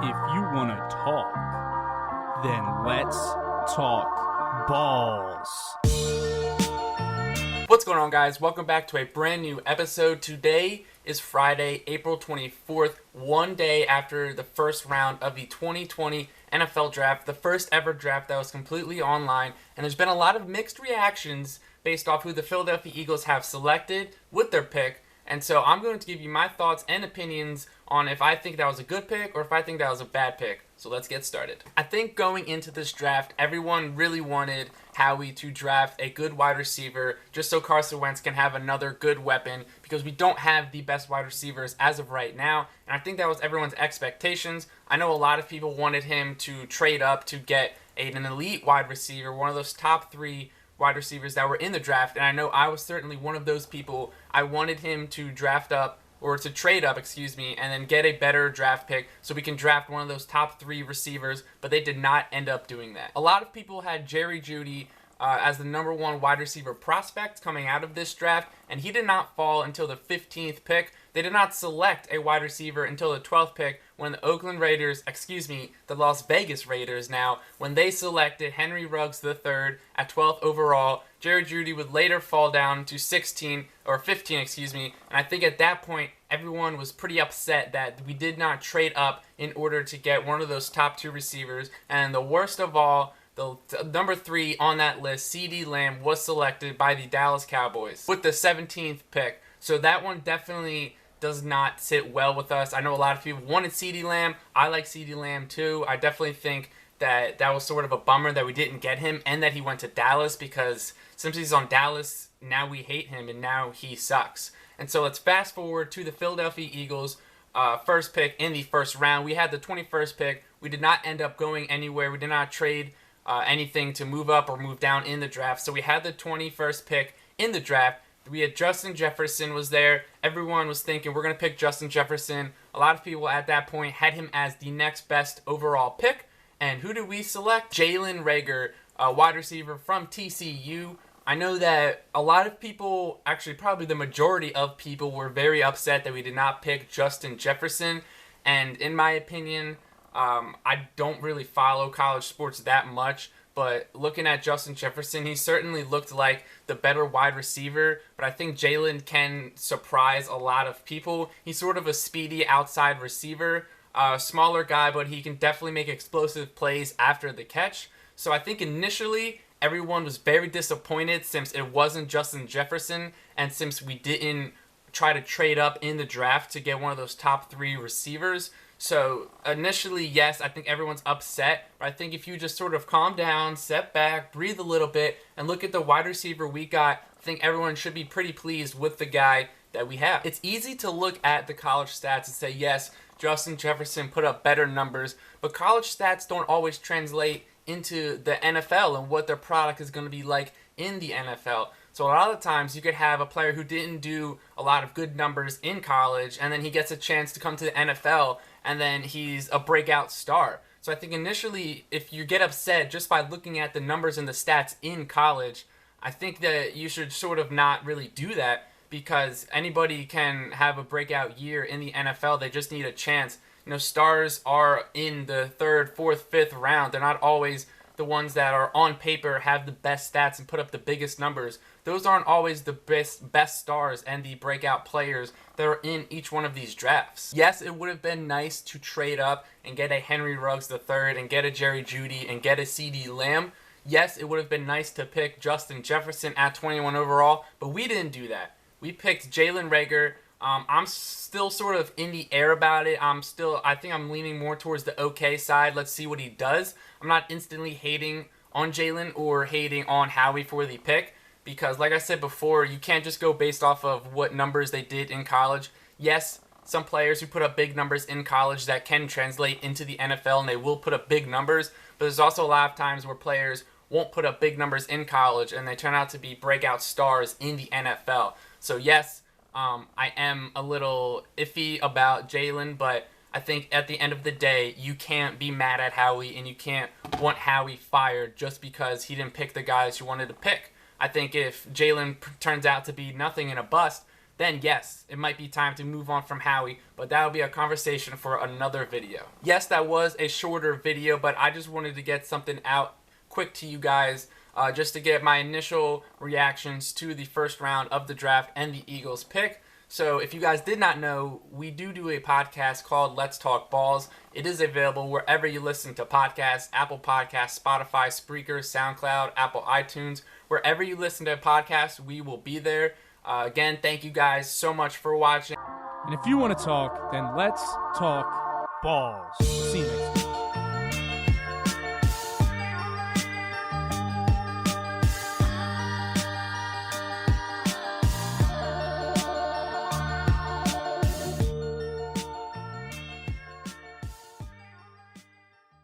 If you want to talk, then let's talk balls. What's going on, guys? Welcome back to a brand new episode. Today is Friday, April 24th, one day after the first round of the 2020 NFL Draft, the first ever draft that was completely online, and there's been a lot of mixed reactions based off who the Philadelphia Eagles have selected with their pick. And so I'm going to give you my thoughts and opinions on if I think that was a good pick or if I think that was a bad pick. So let's get started. I think going into this draft, everyone really wanted Howie to draft a good wide receiver just so Carson Wentz can have another good weapon, because we don't have the best wide receivers as of right now. And I think that was everyone's expectations. I know a lot of people wanted him to trade up to get an elite wide receiver, one of those top three wide receivers that were in the draft, and I know I was certainly one of those people. I wanted him to trade up, and then get a better draft pick so we can draft one of those top three receivers, but they did not end up doing that. A lot of people had Jerry Jeudy as the number one wide receiver prospect coming out of this draft, and he did not fall until the 15th pick. They did not select a wide receiver until the 12th pick when the Las Vegas Raiders when they selected Henry Ruggs III at 12th overall. Jerry Jeudy would later fall down to 15, and I think at that point everyone was pretty upset that we did not trade up in order to get one of those top two receivers. And the worst of all, the number 3 on that list, CeeDee Lamb, was selected by the Dallas Cowboys with the 17th pick. So that one definitely does not sit well with us. I know a lot of people wanted CeeDee Lamb. I like CeeDee Lamb too. I definitely think that was sort of a bummer that we didn't get him and that he went to Dallas, because since he's on Dallas, now we hate him and now he sucks. And so let's fast forward to the Philadelphia Eagles first pick in the first round. We had the 21st pick. We did not end up going anywhere. We did not trade anything to move up or move down in the draft. So we had the 21st pick in the draft. We had Justin Jefferson was there. Everyone was thinking we're going to pick Justin Jefferson. A lot of people at that point had him as the next best overall pick. And who did we select? Jalen Reagor, a wide receiver from TCU. I know that a lot of people, actually probably the majority of people, were very upset that we did not pick Justin Jefferson. And in my opinion, I don't really follow college sports that much, but looking at Justin Jefferson, he certainly looked like the better wide receiver, but I think Jalen can surprise a lot of people. He's sort of a speedy outside receiver, smaller guy, but he can definitely make explosive plays after the catch. So I think initially everyone was very disappointed since it wasn't Justin Jefferson, and since we didn't try to trade up in the draft to get one of those top three receivers. So initially, yes, I think everyone's upset, but I think if you just sort of calm down, step back, breathe a little bit, and look at the wide receiver we got, I think everyone should be pretty pleased with the guy that we have. It's easy to look at the college stats and say, yes, Justin Jefferson put up better numbers, but college stats don't always translate into the NFL and what their product is going to be like in the NFL. So a lot of times you could have a player who didn't do a lot of good numbers in college, and then he gets a chance to come to the NFL, and then he's a breakout star. So I think initially, if you get upset just by looking at the numbers and the stats in college, I think that you should sort of not really do that, because anybody can have a breakout year in the NFL. They just need a chance. You know, stars are in the 3rd, 4th, 5th round. They're not always the ones that are on paper have the best stats and put up the biggest numbers. Those aren't always the best stars and the breakout players that are in each one of these drafts. Yes, it would have been nice to trade up and get a Henry Ruggs III and get a Jerry Jeudy and get a CeeDee Lamb. Yes, it would have been nice to pick Justin Jefferson at 21 overall, but we didn't do that. We picked Jalen Reagor. I'm still sort of in the air about it. I think I'm leaning more towards the okay side. Let's see what he does. I'm not instantly hating on Jalen or hating on Howie for the pick, because like I said before, you can't just go based off of what numbers they did in college. Yes, some players who put up big numbers in college that can translate into the NFL, and they will put up big numbers, but there's also a lot of times where players won't put up big numbers in college and they turn out to be breakout stars in the NFL. So yes, I am a little iffy about Jalen, but I think at the end of the day, you can't be mad at Howie and you can't want Howie fired just because he didn't pick the guys you wanted to pick. I think if Jalen turns out to be nothing and a bust, then yes, it might be time to move on from Howie, but that'll be a conversation for another video. Yes, that was a shorter video, but I just wanted to get something out quick to you guys, just to get my initial reactions to the first round of the draft and the Eagles pick. So if you guys did not know, we do a podcast called Let's Talk Balls. It is available wherever you listen to podcasts: Apple Podcasts, Spotify, Spreaker, SoundCloud, Apple iTunes. Wherever you listen to podcasts, we will be there. Again, thank you guys so much for watching. And if you want to talk, then let's talk balls. See you.